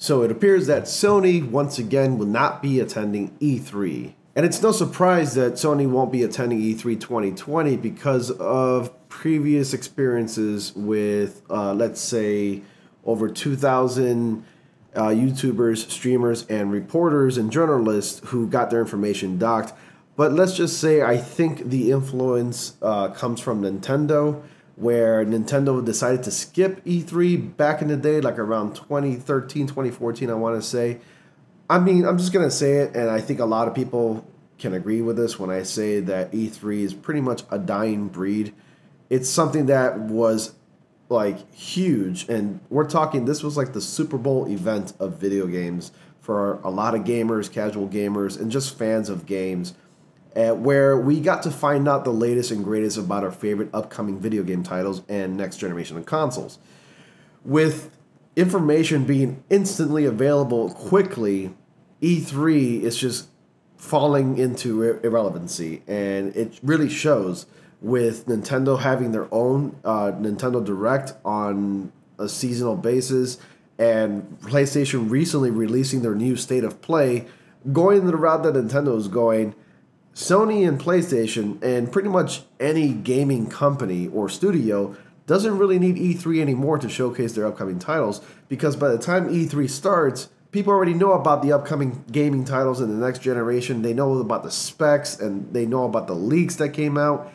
So it appears that Sony once again will not be attending E3. And it's no surprise that Sony won't be attending E3 2020 because of previous experiences with, let's say, over 2,000 YouTubers, streamers, and reporters and journalists who got their information docked. But let's just say I think the influence comes from Nintendo, where Nintendo decided to skip E3 back in the day, like around 2013, 2014, I want to say. I mean, I'm just going to say it, and I think a lot of people can agree with this when I say that E3 is pretty much a dying breed. It's something that was, like, huge, and we're talking, this was like the Super Bowl event of video games for a lot of gamers, casual gamers, and just fans of games. Where we got to find out the latest and greatest about our favorite upcoming video game titles and next generation of consoles. With information being instantly available quickly, E3 is just falling into irrelevancy, and it really shows with Nintendo having their own Nintendo Direct on a seasonal basis, and PlayStation recently releasing their new State of Play, going the route that Nintendo is going. Sony and PlayStation and pretty much any gaming company or studio doesn't really need E3 anymore to showcase their upcoming titles, because by the time E3 starts, people already know about the upcoming gaming titles in the next generation. They know about the specs and they know about the leaks that came out,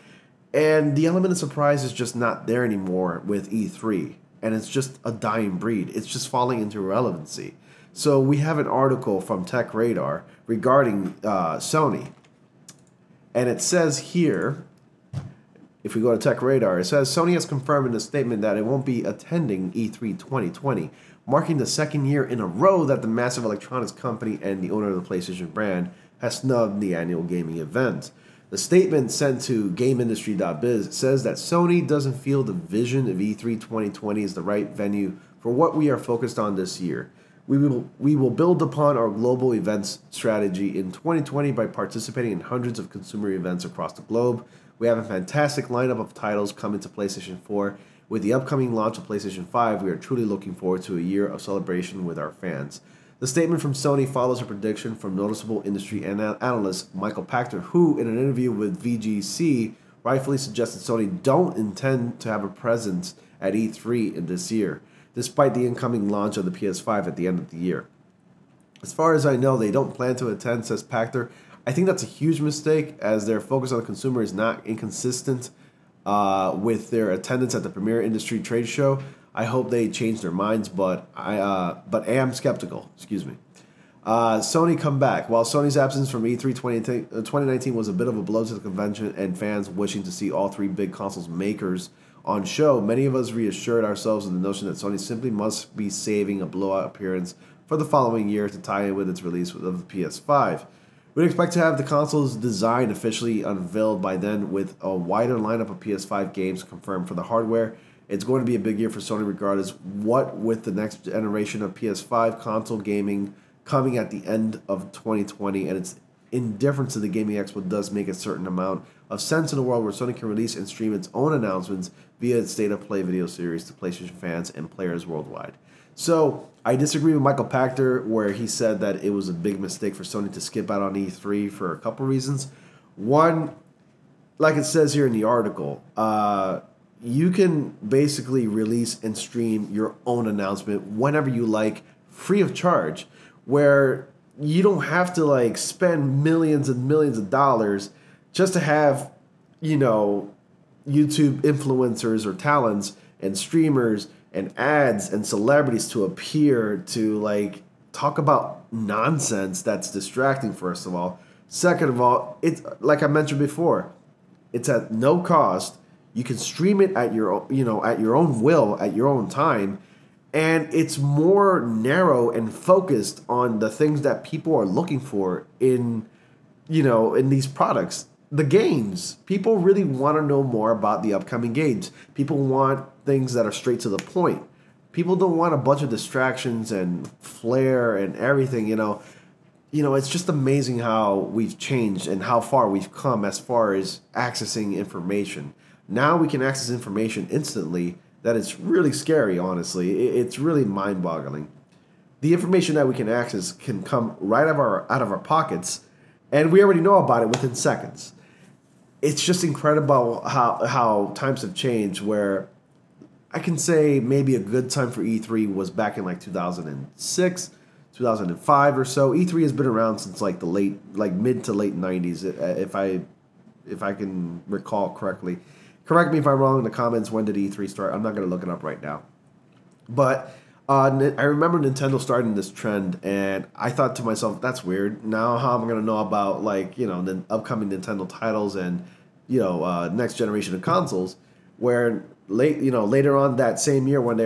and the element of surprise is just not there anymore with E3, and it's just a dying breed. It's just falling into irrelevancy. So we have an article from Tech Radar regarding Sony. And it says here, if we go to Tech Radar, it says Sony has confirmed in a statement that it won't be attending E3 2020, marking the second year in a row that the massive electronics company and the owner of the PlayStation brand has snubbed the annual gaming event. The statement sent to GameIndustry.biz says that Sony doesn't feel the vision of E3 2020 is the right venue for what we are focused on this year. We will build upon our global events strategy in 2020 by participating in hundreds of consumer events across the globe. We have a fantastic lineup of titles coming to PlayStation 4. With the upcoming launch of PlayStation 5, we are truly looking forward to a year of celebration with our fans. The statement from Sony follows a prediction from noticeable industry analyst Michael Pachter, who, in an interview with VGC, rightfully suggested Sony don't intend to have a presence at E3 in this year, despite the incoming launch of the PS5 at the end of the year. As far as I know, they don't plan to attend, says Pachter. I think that's a huge mistake, as their focus on the consumer is not inconsistent with their attendance at the premier industry trade show. I hope they change their minds, but I am skeptical. Excuse me. Sony comeback. While Sony's absence from E3 2019 was a bit of a blow to the convention and fans wishing to see all three big consoles makers on show, many of us reassured ourselves in the notion that Sony simply must be saving a blowout appearance for the following year to tie in with its release of the PS5. We'd expect to have the console's design officially unveiled by then, with a wider lineup of PS5 games confirmed for the hardware. It's going to be a big year for Sony regardless, what with the next generation of PS5 console gaming coming at the end of 2020, and its indifference to the Gaming Expo does make a certain amount of sense in a world where Sony can release and stream its own announcements via its State of Play video series to PlayStation fans and players worldwide. So I disagree with Michael Pachter, where he said that it was a big mistake for Sony to skip out on E3 for a couple reasons. One, like it says here in the article, you can basically release and stream your own announcement whenever you like, free of charge, where you don't have to like spend millions and millions of dollars just to have, you know, YouTube influencers or talents and streamers and ads and celebrities to appear to like talk about nonsense that's distracting, first of all. Second of all, it's like I mentioned before, it's at no cost. You can stream it at your, at your own will, at your own time, and it's more narrow and focused on the things that people are looking for in, in these products. The games. People really want to know more about the upcoming games. People want things that are straight to the point. People don't want a bunch of distractions and flair and everything, It's just amazing how we've changed and how far we've come as far as accessing information. Now we can access information instantly that it's really scary, honestly. It's really mind-boggling. the information that we can access can come right out of our pockets, and we already know about it within seconds. It's just incredible how times have changed, where I can say maybe a good time for E3 was back in like 2006, 2005 or so. E3 has been around since like mid to late 90s, if I can recall correctly. Correct me if I'm wrong in the comments. When did E3 start? I'm not going to look it up right now. But I remember Nintendo starting this trend, and I thought to myself, that's weird. Now how am I going to know about, like, you know, the upcoming Nintendo titles and, you know, next generation of consoles, where later on that same year when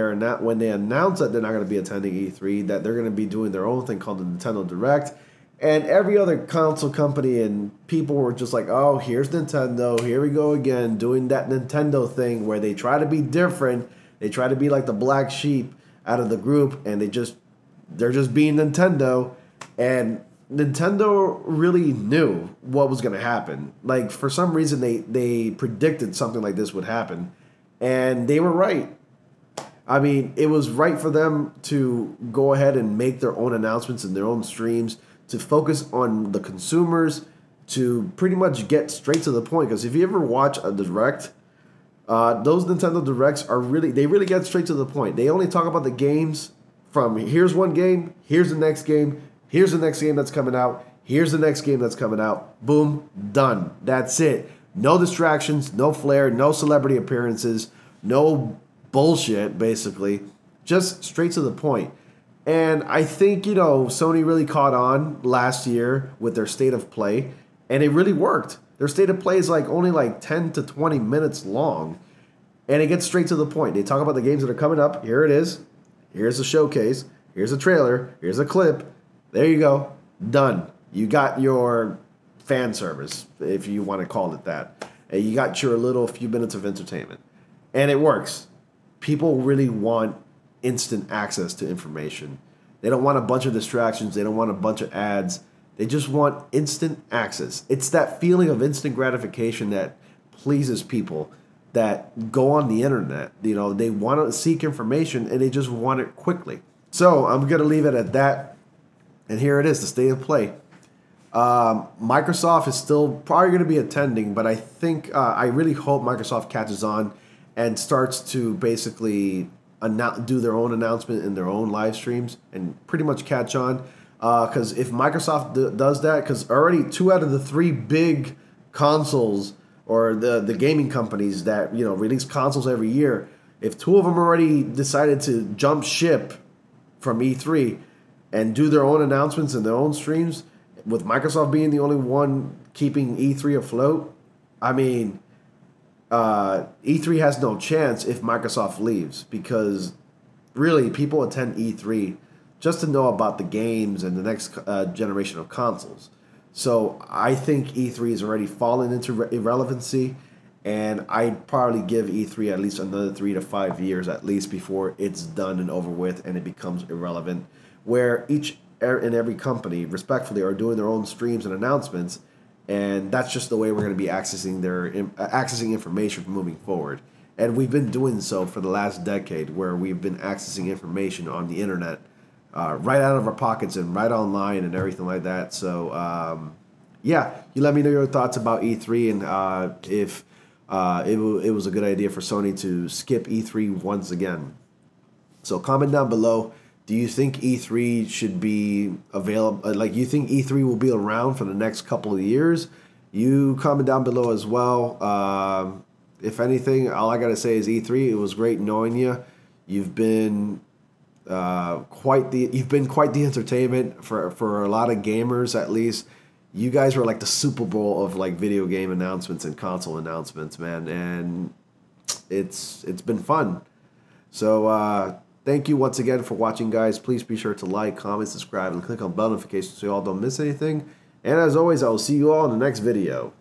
they announced that they're not going to be attending E3, that they're going to be doing their own thing called the Nintendo Direct, and every other console company and people were just like, oh, here's Nintendo, here we go again, doing that Nintendo thing where they try to be different, they try to be like the black sheep out of the group, and they're just being Nintendo. And Nintendo really knew what was going to happen. Like, for some reason they predicted something like this would happen, and they were right. I mean, it was right for them to go ahead and make their own announcements and their own streams, to focus on the consumers, to pretty much get straight to the point. Because if you ever watch a direct, those Nintendo Directs they really get straight to the point. They only talk about the games from here's one game, here's the next game, here's the next game that's coming out, here's the next game that's coming out. Boom, done. That's it. No distractions, no flair, no celebrity appearances, no bullshit, basically. Just straight to the point. And I think, you know, Sony really caught on last year with their State of Play, and it really worked. Their State of Play is only 10 to 20 minutes long, and it gets straight to the point. They talk about the games that are coming up. Here it is. Here's the showcase. Here's a trailer. Here's a clip. There you go. Done. You got your fan service, if you want to call it that. And you got your little few minutes of entertainment. And it works. People really want instant access to information. They don't want a bunch of distractions. They don't want a bunch of ads. They just want instant access. It's that feeling of instant gratification that pleases people that go on the internet. You know, they want to seek information and they just want it quickly. So I'm going to leave it at that. And here it is, the State of Play. Microsoft is still probably going to be attending, but I think I really hope Microsoft catches on and starts to basically do their own announcement in their own live streams and pretty much catch on. Because if Microsoft does that, because already 2 out of the 3 big consoles or the gaming companies that, you know, release consoles every year, if 2 of them already decided to jump ship from E3 and do their own announcements and their own streams, with Microsoft being the only one keeping E3 afloat, I mean, E3 has no chance if Microsoft leaves, because really people attend E3 just to know about the games and the next generation of consoles. So I think E3 is already fallen into irrelevancy, and I'd probably give E3 at least another 3 to 5 years at least before it's done and over with and it becomes irrelevant, where each and every company respectfully are doing their own streams and announcements, and that's just the way we're going to be accessing information moving forward. And we've been doing so for the last decade, where we've been accessing information on the internet right out of our pockets and right online and everything like that. So yeah, you let me know your thoughts about E3 and if it was a good idea for Sony to skip E3 once again. So comment down below. Do you think E3 should be available? Like, you think E3 will be around for the next couple of years? You comment down below as well. If anything, all I gotta say is E3. It was great knowing you. You've been quite the entertainment for a lot of gamers, at least. You guys were like the Super Bowl of like video game announcements and console announcements, man, and it's been fun. So thank you once again for watching, guys. Please be sure to like, comment, subscribe, and click on bell notifications so you all don't miss anything. And as always, I will see you all in the next video.